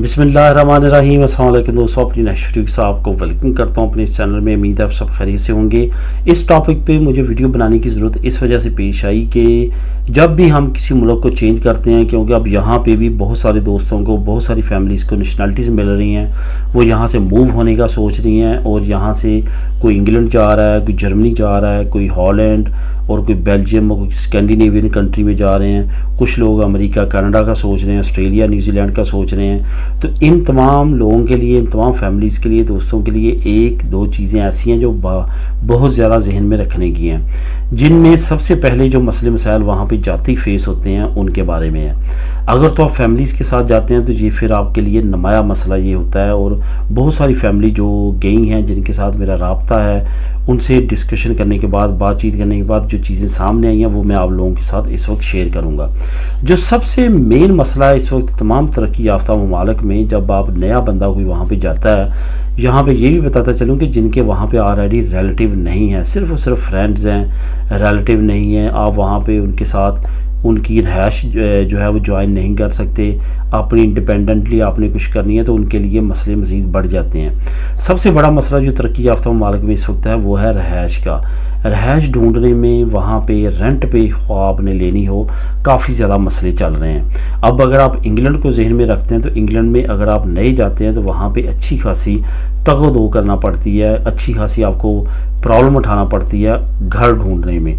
बिस्मिल्लाहिर्रहमानिर्रहीम। अस्सलाम वालेकुम दोस्तों, अपनी नेक्स्ट वीडियो के साथ आपको वेलकम करता हूं अपने इस चैनल में। उम्मीद है आप सब खैरियत से होंगे। इस टॉपिक पे मुझे वीडियो बनाने की ज़रूरत इस वजह से पेश आई कि जब भी हम किसी मुल्क को चेंज करते हैं, क्योंकि अब यहाँ पे भी बहुत सारे दोस्तों को, बहुत सारी फैमिलीज़ को नेशनलिटीज़ मिल रही हैं, वो यहाँ से मूव होने का सोच रही हैं और यहाँ से कोई इंग्लैंड जा रहा है, कोई जर्मनी जा रहा है, कोई हॉलैंड और कोई बेल्जियम और कोई स्कैंडिनेवियन कंट्री में जा रहे हैं। कुछ लोग अमेरिका, कनाडा का सोच रहे हैं, ऑस्ट्रेलिया, न्यूजीलैंड का सोच रहे हैं। तो इन तमाम लोगों के लिए, इन तमाम फैमिलीज़ के लिए, दोस्तों के लिए एक दो चीज़ें ऐसी हैं जो बहुत ज़्यादा जहन में रखने की हैं, जिनमें सबसे पहले जो मसले मसाइल वहाँ पे जाते ही फेस होते हैं उनके बारे में है। अगर तो आप फैमिलीज़ के साथ जाते हैं तो ये फिर आपके लिए नुमाया मसला ये होता है। और बहुत सारी फैमिली जो गई हैं, जिनके साथ मेरा राब्ता है, उनसे डिस्कशन करने के बाद, बातचीत करने के बाद जो चीज़ें सामने आई हैं वो मैं आप लोगों के साथ इस वक्त शेयर करूँगा। जो सबसे मेन मसला है इस वक्त तमाम तरक्की याफ्ता ममालिक में, जब आप नया बंदा कोई वहाँ पे जाता है, यहाँ पे ये भी बताता चलूँ कि जिनके वहाँ पे ऑलरेडी रिलेटिव नहीं है, सिर्फ और सिर्फ फ्रेंड्स हैं, रिलेटिव नहीं हैं, आप वहाँ पे उनके साथ उनकी रहायश जो है वो ज्वाइन नहीं कर सकते, अपनी इंडिपेंडेंटली आपने कुछ करनी है तो उनके लिए मसले मज़ीद बढ़ जाते हैं। सबसे बड़ा मसला जो तरक्की याफ्ता ममालिक में इस वक्त है वो है रहायश का। रहायश ढूंढने में वहाँ पे रेंट पे ख्वाब ने लेनी हो, काफ़ी ज़्यादा मसले चल रहे हैं। अब अगर आप इंग्लैंड को जहन में रखते हैं तो इंग्लैंड में अगर आप नए जाते हैं तो वहाँ पे अच्छी खासी तगो-दो करना पड़ती है, अच्छी खासी आपको प्रॉब्लम उठाना पड़ती है घर ढूंढने में।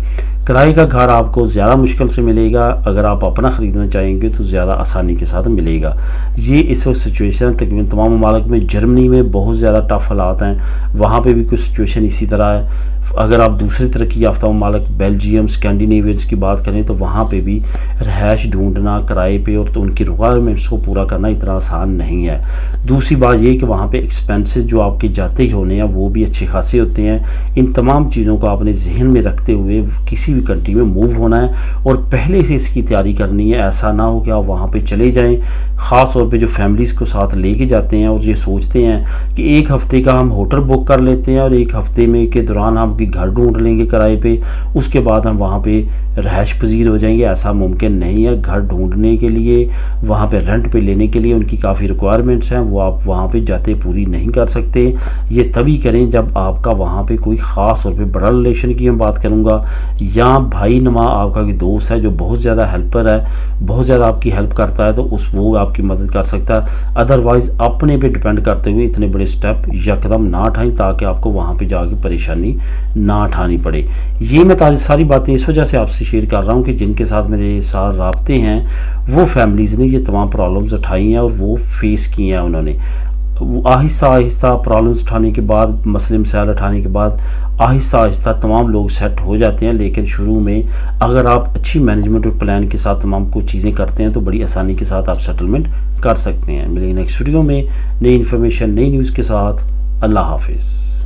किराए का घर आपको ज़्यादा मुश्किल से मिलेगा, अगर आप अपना ख़रीदना चाहेंगे तो ज़्यादा आसानी के साथ मिलेगा। ये इस वक्त सिचुएशन तकरीबन तमाम ममालिक में, जर्मनी में बहुत ज़्यादा टफ हालात हैं, वहाँ पे भी कुछ सिचुएशन इसी तरह है। अगर आप दूसरी तरक्की याफ्ता ममालिक बेल्जियम, स्कैंडिनेवियंस की बात करें तो वहाँ पे भी रहायश ढूंढना किराए पे और तो उनकी रिक्वायरमेंट्स को पूरा करना इतना आसान नहीं है। दूसरी बात ये कि वहाँ पे एक्सपेंसेस जो आपके जाते ही होने हैं वो भी अच्छे खासे होते हैं। इन तमाम चीज़ों को आपने जहन में रखते हुए किसी भी कंट्री में मूव होना है और पहले से इसकी तैयारी करनी है। ऐसा ना हो कि आप वहाँ पर चले जाएँ, ख़ास तौर पर जो फैमिलीज़ को साथ लेके जाते हैं और ये सोचते हैं कि एक हफ़्ते का हम होटल बुक कर लेते हैं और एक हफ़्ते में के दौरान हम घर ढूंढ लेंगे किराए पे, उसके बाद हम वहाँ पे रहायश पजीर हो जाएंगे। ऐसा मुमकिन नहीं है। घर ढूंढने के लिए, वहाँ पे रेंट पे लेने के लिए उनकी काफ़ी रिक्वायरमेंट्स हैं, वो आप वहाँ पे जाते पूरी नहीं कर सकते। ये तभी करें जब आपका वहाँ पे कोई ख़ास तौर पे बड़ा रिलेशन की मैं बात करूँगा, या भाई नमा आपका कोई दोस्त है जो बहुत ज़्यादा हेल्पर है, बहुत ज़्यादा आपकी हेल्प करता है, तो वो आपकी मदद कर सकता है। अदरवाइज़ अपने पे डिपेंड करते हुए इतने बड़े स्टेप यकदम ना उठाएं ताकि आपको वहाँ पे जाके परेशानी ना उठानी पड़े। ये मैं सारी बातें इस वजह से आपसे शेयर कर रहा हूँ कि जिनके साथ मेरे साथ राब्ते हैं वो फैमिलीज़ ने ये तमाम प्रॉब्लम्स उठाई हैं और वो फेस की हैं उन्होंने। आहिस्ता आहिस्ता प्रॉब्लम्स उठाने के बाद, मसले मसाइल उठाने के बाद आहिस्ता आहिस्ता तमाम लोग सेट हो जाते हैं। लेकिन शुरू में अगर आप अच्छी मैनेजमेंट और प्लान के साथ तमाम कुछ चीज़ें करते हैं तो बड़ी आसानी के साथ आप सेटलमेंट कर सकते हैं। मिलेंगे नेक्स्ट वीडियो में नई इन्फॉर्मेशन, नई न्यूज़ के साथ। अल्लाह हाफिज़।